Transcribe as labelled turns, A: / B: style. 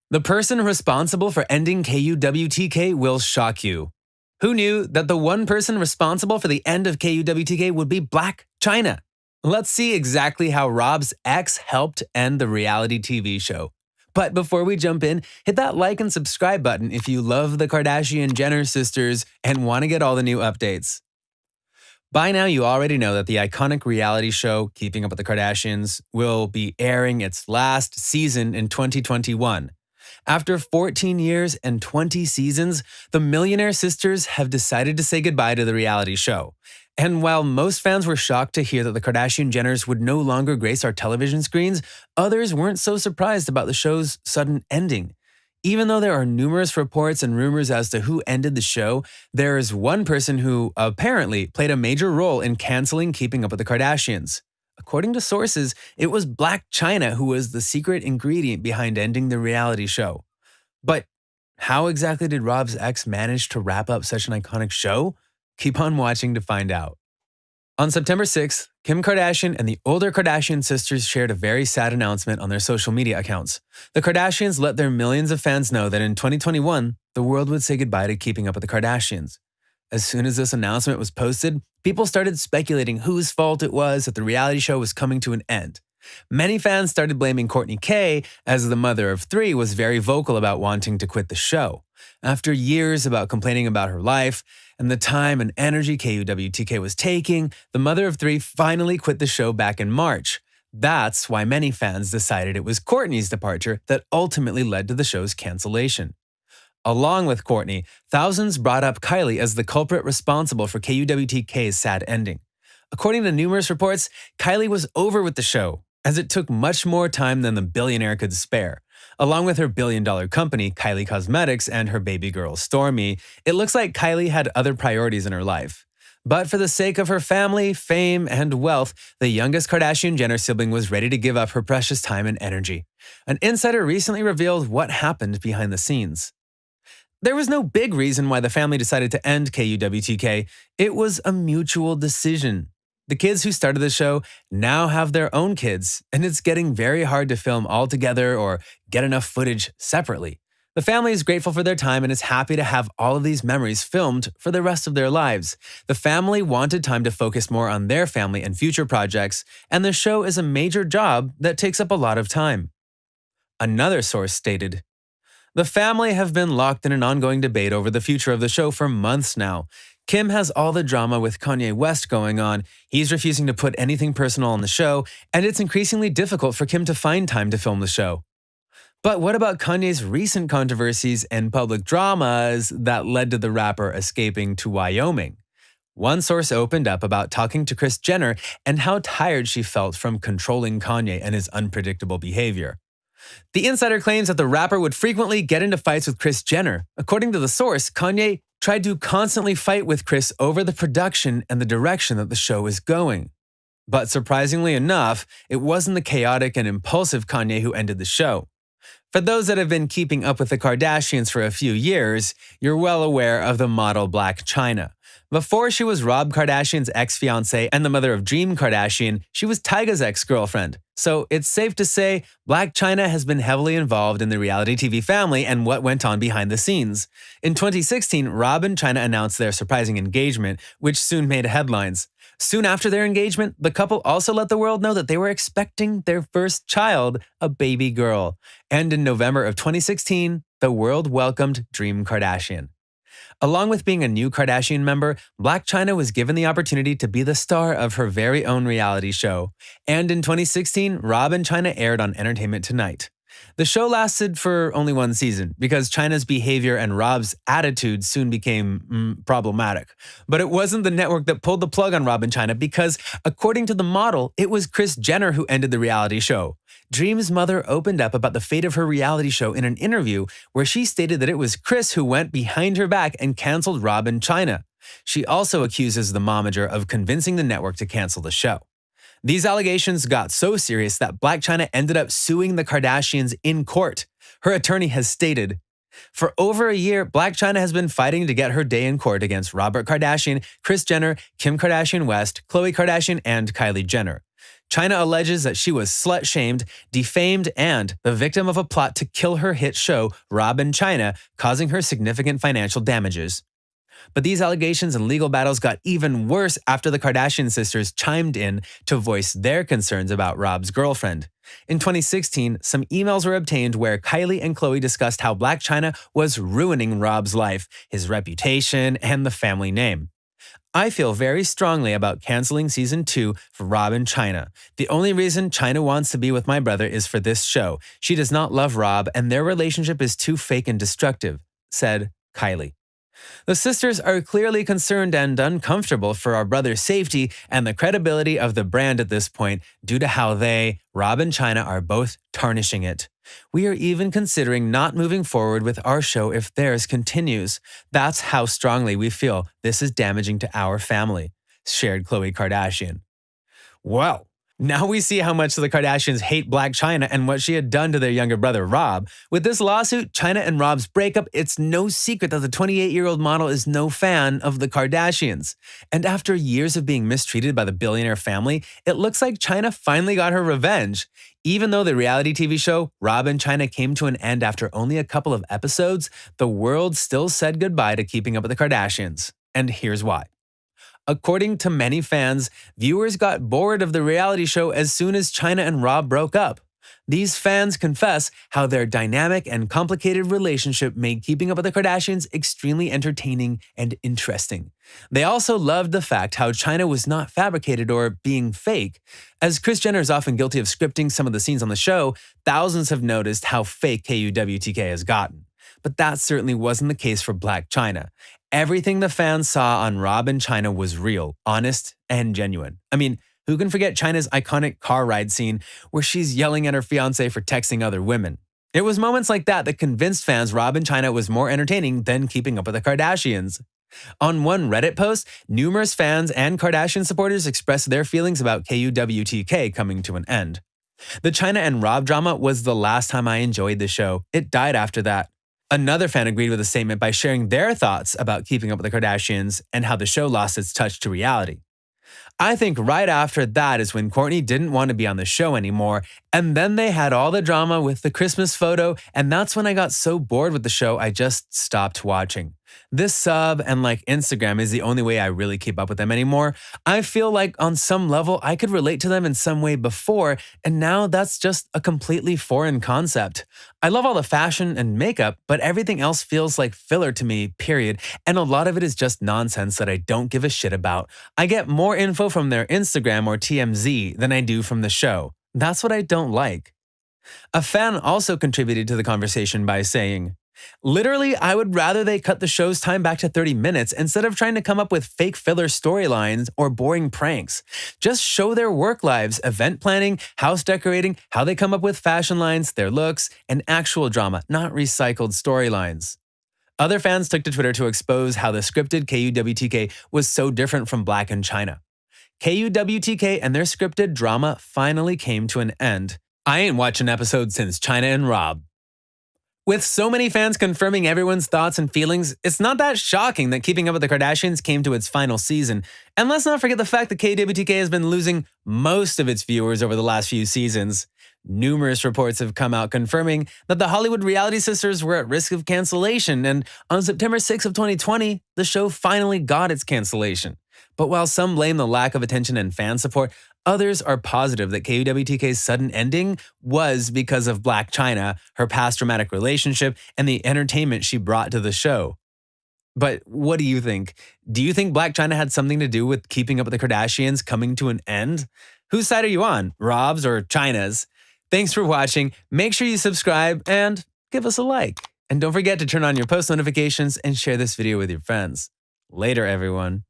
A: The person responsible for ending KUWTK will shock you. Who knew that the one person responsible for the end of KUWTK would be Blac Chyna? Let's see exactly how Rob's ex helped end the reality TV show. But before we jump in, hit that like and subscribe button if you love the Kardashian Jenner sisters and want to get all the new updates. By now, you already know that the iconic reality show, Keeping Up with the Kardashians, will be airing its last season in 2021. After 14 years and 20 seasons, the Millionaire Sisters have decided to say goodbye to the reality show. And while most fans were shocked to hear that the Kardashian Jenners would no longer grace our television screens, others weren't so surprised about the show's sudden ending. Even though there are numerous reports and rumors as to who ended the show, there is one person who apparently played a major role in canceling Keeping Up with the Kardashians. According to sources, it was Blac Chyna who was the secret ingredient behind ending the reality show. But how exactly did Rob's ex manage to wrap up such an iconic show? Keep on watching to find out. On September 6th, Kim Kardashian and the older Kardashian sisters shared a very sad announcement on their social media accounts. The Kardashians let their millions of fans know that in 2021, the world would say goodbye to Keeping Up with the Kardashians. As soon as this announcement was posted, people started speculating whose fault it was that the reality show was coming to an end. Many fans started blaming Kourtney K, as the mother of three was very vocal about wanting to quit the show. After years about complaining about her life and the time and energy KUWTK was taking, the mother of three finally quit the show back in March. That's why many fans decided it was Kourtney's departure that ultimately led to the show's cancellation. Along with Kourtney, thousands brought up Kylie as the culprit responsible for KUWTK's sad ending. According to numerous reports, Kylie was over with the show, as it took much more time than the billionaire could spare. Along with her billion-dollar company, Kylie Cosmetics, and her baby girl, Stormi, it looks like Kylie had other priorities in her life. But for the sake of her family, fame, and wealth, the youngest Kardashian Jenner sibling was ready to give up her precious time and energy. An insider recently revealed what happened behind the scenes. There was no big reason why the family decided to end KUWTK. It was a mutual decision. The kids who started the show now have their own kids, and it's getting very hard to film all together or get enough footage separately. The family is grateful for their time and is happy to have all of these memories filmed for the rest of their lives. The family wanted time to focus more on their family and future projects, and the show is a major job that takes up a lot of time. Another source stated, "The family have been locked in an ongoing debate over the future of the show for months now. Kim has all the drama with Kanye West going on. He's refusing to put anything personal on the show, and it's increasingly difficult for Kim to find time to film the show." But what about Kanye's recent controversies and public dramas that led to the rapper escaping to Wyoming? One source opened up about talking to Kris Jenner and how tired she felt from controlling Kanye and his unpredictable behavior. The insider claims that the rapper would frequently get into fights with Kris Jenner. According to the source, Kanye tried to constantly fight with Kris over the production and the direction that the show is going. But surprisingly enough, it wasn't the chaotic and impulsive Kanye who ended the show. For those that have been keeping up with the Kardashians for a few years, you're well aware of the model Blac Chyna. Before she was Rob Kardashian's ex-fiancée and the mother of Dream Kardashian, she was Tyga's ex-girlfriend. So it's safe to say Blac Chyna has been heavily involved in the reality TV family and what went on behind the scenes. In 2016, Rob and Chyna announced their surprising engagement, which soon made headlines. Soon after their engagement, the couple also let the world know that they were expecting their first child, a baby girl. And in November of 2016, the world welcomed Dream Kardashian. Along with being a new Kardashian member, Blac Chyna was given the opportunity to be the star of her very own reality show. And in 2016, Rob and Chyna aired on Entertainment Tonight. The show lasted for only one season because Chyna's behavior and Rob's attitude soon became problematic. But it wasn't the network that pulled the plug on Rob and Chyna because, according to the model, it was Kris Jenner who ended the reality show. Dream's mother opened up about the fate of her reality show in an interview where she stated that it was Kris who went behind her back and canceled Rob and Chyna. She also accuses the momager of convincing the network to cancel the show. These allegations got so serious that Blac Chyna ended up suing the Kardashians in court. Her attorney has stated, "For over a year, Blac Chyna has been fighting to get her day in court against Robert Kardashian, Kris Jenner, Kim Kardashian West, Khloe Kardashian, and Kylie Jenner. China alleges that she was slut-shamed, defamed, and the victim of a plot to kill her hit show, Rob and China, causing her significant financial damages. But these allegations and legal battles got even worse after the Kardashian sisters chimed in to voice their concerns about Rob's girlfriend. In 2016, some emails were obtained where Kylie and Khloe discussed how Blac Chyna was ruining Rob's life, his reputation, and the family name. I feel very strongly about canceling season 2 for Rob and Chyna. The only reason Chyna wants to be with my brother is for this show. She does not love Rob, and their relationship is too fake and destructive, said Kylie. The sisters are clearly concerned and uncomfortable for our brother's safety and the credibility of the brand at this point due to how they, Rob and Chyna, are both tarnishing it. We are even considering not moving forward with our show if theirs continues. That's how strongly we feel this is damaging to our family, shared Khloe Kardashian. Well, now we see how much the Kardashians hate Blac Chyna and what she had done to their younger brother Rob. With this lawsuit, Chyna and Rob's breakup, it's no secret that the 28-year-old model is no fan of the Kardashians. And after years of being mistreated by the billionaire family, it looks like Chyna finally got her revenge. Even though the reality TV show Rob and Chyna came to an end after only a couple of episodes, the world still said goodbye to Keeping Up with the Kardashians. And here's why. According to many fans, viewers got bored of the reality show as soon as Chyna and Rob broke up. These fans confess how their dynamic and complicated relationship made Keeping Up with the Kardashians extremely entertaining and interesting. They also loved the fact how Chyna was not fabricated or being fake. As Kris Jenner is often guilty of scripting some of the scenes on the show, thousands have noticed how fake KUWTK has gotten. But that certainly wasn't the case for Blac Chyna. Everything the fans saw on Rob and Chyna was real, honest, and genuine. I mean, who can forget Chyna's iconic car ride scene where she's yelling at her fiancé for texting other women? It was moments like that that convinced fans Rob and Chyna was more entertaining than Keeping Up with the Kardashians. On one Reddit post, numerous fans and Kardashian supporters expressed their feelings about KUWTK coming to an end. The Chyna and Rob drama was the last time I enjoyed the show. It died after that. Another fan agreed with the statement by sharing their thoughts about Keeping Up with the Kardashians and how the show lost its touch to reality. I think right after that is when Kourtney didn't want to be on the show anymore, and then they had all the drama with the Christmas photo, and that's when I got so bored with the show I just stopped watching. This sub and Instagram is the only way I really keep up with them anymore. I feel like on some level I could relate to them in some way before, and now that's just a completely foreign concept. I love all the fashion and makeup, but everything else feels like filler to me, period, and a lot of it is just nonsense that I don't give a shit about. I get more info from their Instagram or TMZ than I do from the show. That's what I don't like. A fan also contributed to the conversation by saying, "Literally, I would rather they cut the show's time back to 30 minutes instead of trying to come up with fake filler storylines or boring pranks. Just show their work lives, event planning, house decorating, how they come up with fashion lines, their looks, and actual drama, not recycled storylines." Other fans took to Twitter to expose how the scripted KUWTK was so different from Blac and Chyna. KUWTK and their scripted drama finally came to an end. I ain't watched an episode since Chyna and Rob. With so many fans confirming everyone's thoughts and feelings, it's not that shocking that Keeping Up with the Kardashians came to its final season. And let's not forget the fact that KWTK has been losing most of its viewers over the last few seasons. Numerous reports have come out confirming that the Hollywood reality sisters were at risk of cancellation, and on September 6th of 2020, the show finally got its cancellation. But while some blame the lack of attention and fan support, others are positive that KUWTK's sudden ending was because of Blac Chyna, her past dramatic relationship, and the entertainment she brought to the show. But what do you think? Do you think Blac Chyna had something to do with Keeping Up with the Kardashians coming to an end? Whose side are you on, Rob's or Chyna's? Thanks for watching. Make sure you subscribe and give us a like. And don't forget to turn on your post notifications and share this video with your friends. Later, everyone.